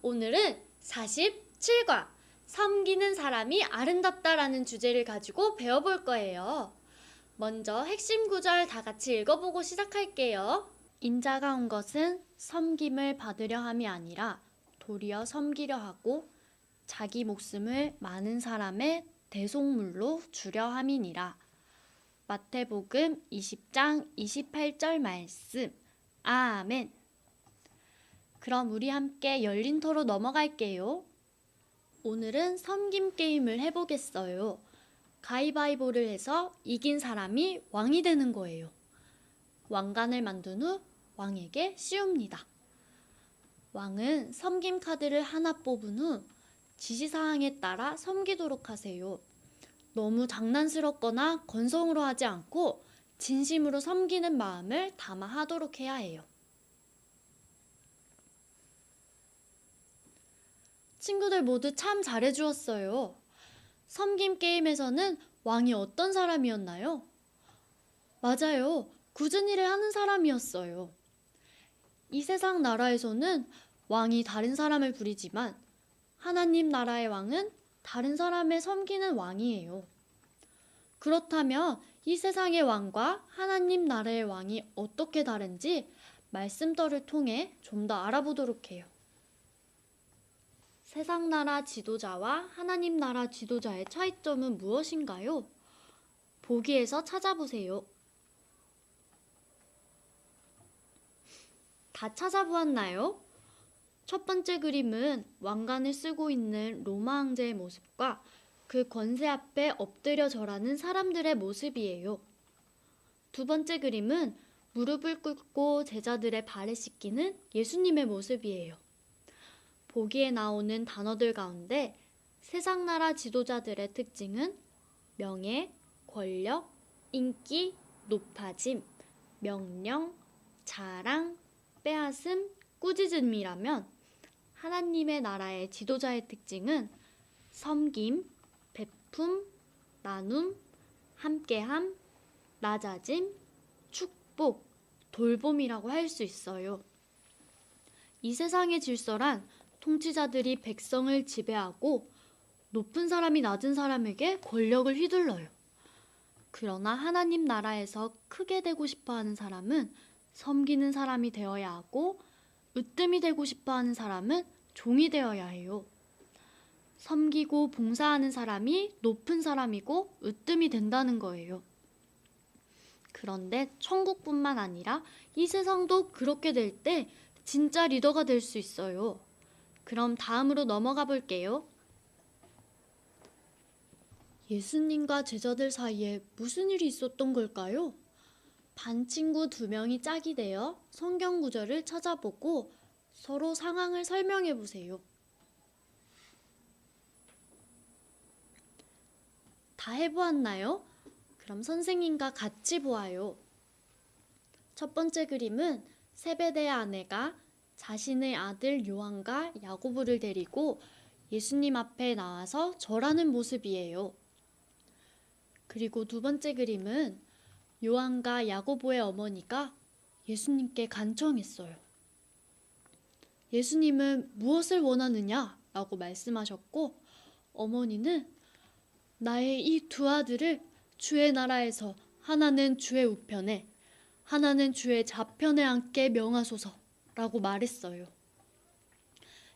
오늘은 47과 섬기는 사람이 아름답다라는 주제를 가지고 배워볼 거예요. 먼저 핵심 구절 다 같이 읽어보고 시작할게요. 인자가 온 것은 섬김을 받으려 함이 아니라 도리어 섬기려 하고 자기 목숨을 많은 사람의 대속물로 주려 함이니라. 마태복음 20장 28절 말씀. 아멘. 그럼 우리 함께 열린 토로 넘어갈게요. 오늘은 섬김 게임을 해보겠어요. 가위바위보를 해서 이긴 사람이 왕이 되는 거예요. 왕관을 만든 후 왕에게 씌웁니다. 왕은 섬김 카드를 하나 뽑은 후 지시사항에 따라 섬기도록 하세요. 너무 장난스럽거나 건성으로 하지 않고 진심으로 섬기는 마음을 담아 하도록 해야 해요. 친구들 모두 참 잘해주었어요. 섬김 게임에서는 왕이 어떤 사람이었나요? 맞아요. 굳은 일을 하는 사람이었어요. 이 세상 나라에서는 왕이 다른 사람을 부리지만 하나님 나라의 왕은 다른 사람을 섬기는 왕이에요. 그렇다면 이 세상의 왕과 하나님 나라의 왕이 어떻게 다른지 말씀터를 통해 좀 더 알아보도록 해요. 세상 나라 지도자와 하나님 나라 지도자의 차이점은 무엇인가요? 보기에서 찾아보세요. 다 찾아보았나요? 첫 번째 그림은 왕관을 쓰고 있는 로마 황제의 모습과 그 권세 앞에 엎드려 절하는 사람들의 모습이에요. 두 번째 그림은 무릎을 꿇고 제자들의 발을 씻기는 예수님의 모습이에요. 보기에 나오는 단어들 가운데 세상 나라 지도자들의 특징은 명예, 권력, 인기, 높아짐, 명령, 자랑, 빼앗음, 꾸짖음이라면 하나님의 나라의 지도자의 특징은 섬김, 베품, 나눔, 함께함, 낮아짐, 축복, 돌봄이라고 할 수 있어요. 이 세상의 질서란 통치자들이 백성을 지배하고 높은 사람이 낮은 사람에게 권력을 휘둘러요. 그러나 하나님 나라에서 크게 되고 싶어하는 사람은 섬기는 사람이 되어야 하고 으뜸이 되고 싶어하는 사람은 종이 되어야 해요. 섬기고 봉사하는 사람이 높은 사람이고 으뜸이 된다는 거예요. 그런데 천국뿐만 아니라 이 세상도 그렇게 될 때 진짜 리더가 될 수 있어요. 그럼 다음으로 넘어가 볼게요. 예수님과 제자들 사이에 무슨 일이 있었던 걸까요? 반 친구 2명이 짝이 되어 성경 구절을 찾아보고 서로 상황을 설명해 보세요. 다 해보았나요? 그럼 선생님과 같이 보아요. 첫 번째 그림은 세베대의 아내가 자신의 아들 요한과 야고보를 데리고 예수님 앞에 나와서 절하는 모습이에요. 그리고 두 번째 그림은 요한과 야고보의 어머니가 예수님께 간청했어요. 예수님은 무엇을 원하느냐? 라고 말씀하셨고 어머니는 나의 이 두 아들을 주의 나라에서 하나는 주의 우편에 하나는 주의 좌편에 앉게 명하소서 라고 말했어요.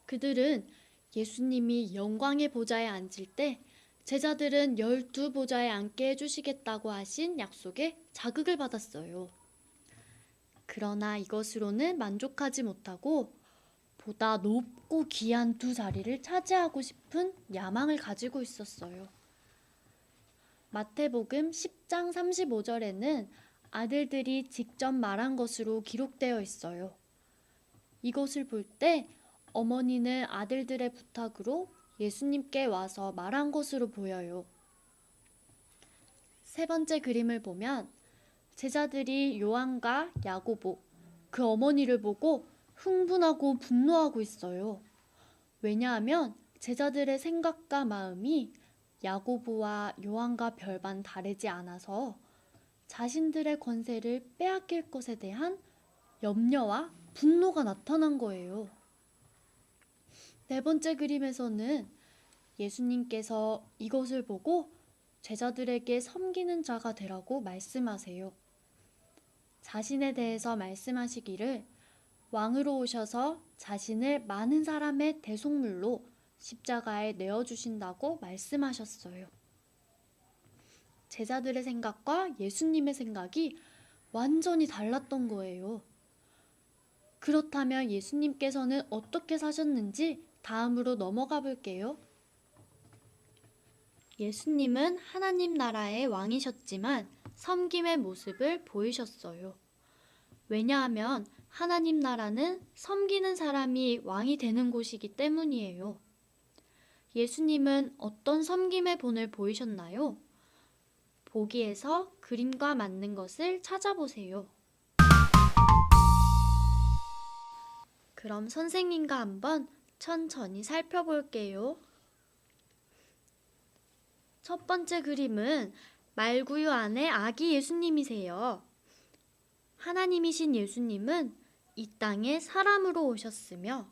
그들은 예수님이 영광의 보좌에 앉을 때 제자들은 12보좌에 앉게 해주시겠다고 하신 약속에 자극을 받았어요. 그러나 이것으로는 만족하지 못하고 보다 높고 귀한 두 자리를 차지하고 싶은 야망을 가지고 있었어요. 마태복음 10장 35절에는 아들들이 직접 말한 것으로 기록되어 있어요. 이것을 볼 때 어머니는 아들들의 부탁으로 예수님께 와서 말한 것으로 보여요. 세 번째 그림을 보면 제자들이 요한과 야고보, 그 어머니를 보고 흥분하고 분노하고 있어요. 왜냐하면 제자들의 생각과 마음이 야고보와 요한과 별반 다르지 않아서 자신들의 권세를 빼앗길 것에 대한 염려와 분노가 나타난 거예요. 네 번째 그림에서는 예수님께서 이것을 보고 제자들에게 섬기는 자가 되라고 말씀하세요. 자신에 대해서 말씀하시기를 왕으로 오셔서 자신을 많은 사람의 대속물로 십자가에 내어주신다고 말씀하셨어요. 제자들의 생각과 예수님의 생각이 완전히 달랐던 거예요. 그렇다면 예수님께서는 어떻게 사셨는지 다음으로 넘어가 볼게요. 예수님은 하나님 나라의 왕이셨지만 섬김의 모습을 보이셨어요. 왜냐하면 하나님 나라는 섬기는 사람이 왕이 되는 곳이기 때문이에요. 예수님은 어떤 섬김의 본을 보이셨나요? 보기에서 그림과 맞는 것을 찾아보세요. 그럼 선생님과 한번 천천히 살펴볼게요. 첫 번째 그림은 말구유 안에 아기 예수님이세요. 하나님이신 예수님은 이 땅에 사람으로 오셨으며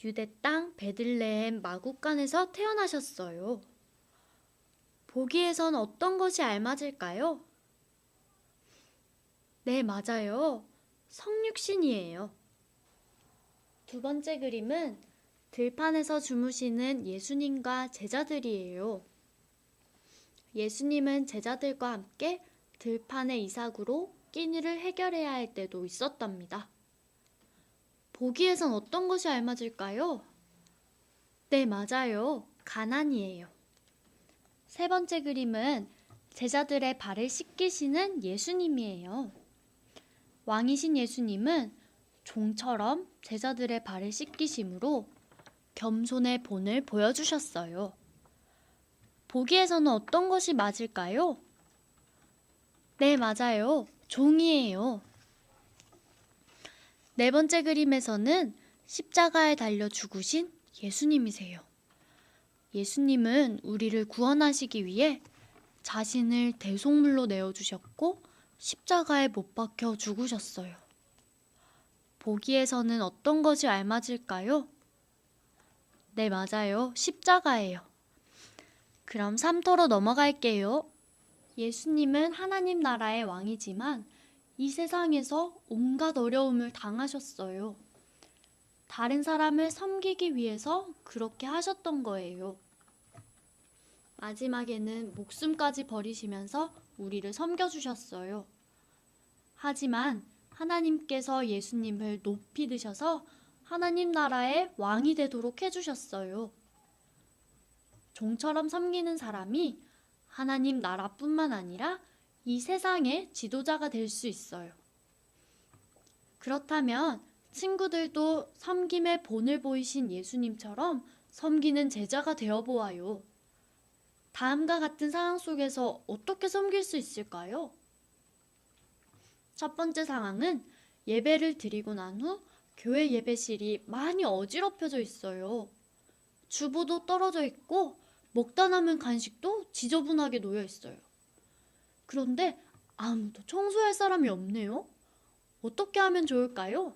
유대 땅 베들레헴 마구간에서 태어나셨어요. 보기에선 어떤 것이 알맞을까요? 네, 맞아요. 성육신이에요. 두 번째 그림은 들판에서 주무시는 예수님과 제자들이에요. 예수님은 제자들과 함께 들판의 이삭으로 끼니를 해결해야 할 때도 있었답니다. 보기에선 어떤 것이 알맞을까요? 네, 맞아요. 가난이에요. 세 번째 그림은 제자들의 발을 씻기시는 예수님이에요. 왕이신 예수님은 종처럼 제자들의 발을 씻기심으로 겸손의 본을 보여주셨어요. 보기에서는 어떤 것이 맞을까요? 네, 맞아요. 종이에요. 네 번째 그림에서는 십자가에 달려 죽으신 예수님이세요. 예수님은 우리를 구원하시기 위해 자신을 대속물로 내어주셨고 십자가에 못 박혀 죽으셨어요. 보기에서는 어떤 것이 알맞을까요? 네, 맞아요. 십자가예요. 그럼 3토로 넘어갈게요. 예수님은 하나님 나라의 왕이지만 이 세상에서 온갖 어려움을 당하셨어요. 다른 사람을 섬기기 위해서 그렇게 하셨던 거예요. 마지막에는 목숨까지 버리시면서 우리를 섬겨주셨어요. 하지만 하나님께서 예수님을 높이 드셔서 하나님 나라의 왕이 되도록 해주셨어요. 종처럼 섬기는 사람이 하나님 나라뿐만 아니라 이 세상의 지도자가 될 수 있어요. 그렇다면 친구들도 섬김의 본을 보이신 예수님처럼 섬기는 제자가 되어보아요. 다음과 같은 상황 속에서 어떻게 섬길 수 있을까요? 첫 번째 상황은 예배를 드리고 난 후 교회 예배실이 많이 어지럽혀져 있어요. 주보도 떨어져 있고 먹다 남은 간식도 지저분하게 놓여 있어요. 그런데 아무도 청소할 사람이 없네요. 어떻게 하면 좋을까요?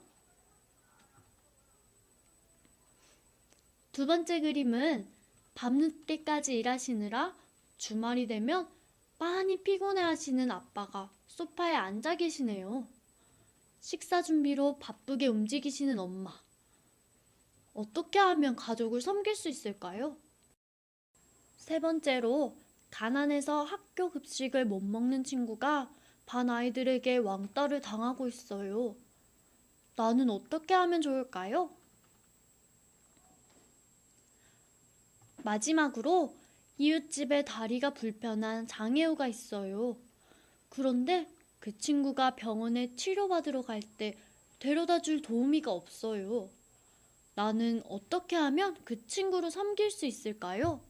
두 번째 그림은 밤늦게까지 일하시느라 주말이 되면 많이 피곤해하시는 아빠가 소파에 앉아 계시네요. 식사 준비로 바쁘게 움직이시는 엄마. 어떻게 하면 가족을 섬길 수 있을까요? 세 번째로 가난해서 학교 급식을 못 먹는 친구가 반 아이들에게 왕따를 당하고 있어요. 나는 어떻게 하면 좋을까요? 마지막으로 이웃집에 다리가 불편한 장애우가 있어요. 그런데 그 친구가 병원에 치료받으러 갈 때 데려다 줄 도우미가 없어요. 나는 어떻게 하면 그 친구를 섬길 수 있을까요?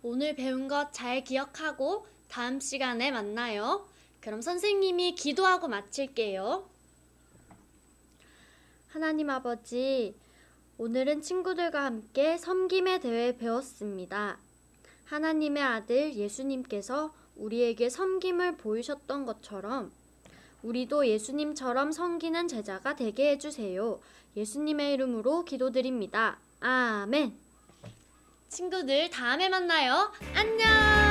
오늘 배운 것 잘 기억하고 다음 시간에 만나요. 그럼 선생님이 기도하고 마칠게요. 하나님 아버지, 오늘은 친구들과 함께 섬김에 대해 배웠습니다. 하나님의 아들 예수님께서 우리에게 섬김을 보이셨던 것처럼 우리도 예수님처럼 섬기는 제자가 되게 해주세요. 예수님의 이름으로 기도드립니다. 아멘. 친구들, 다음에 만나요. 안녕!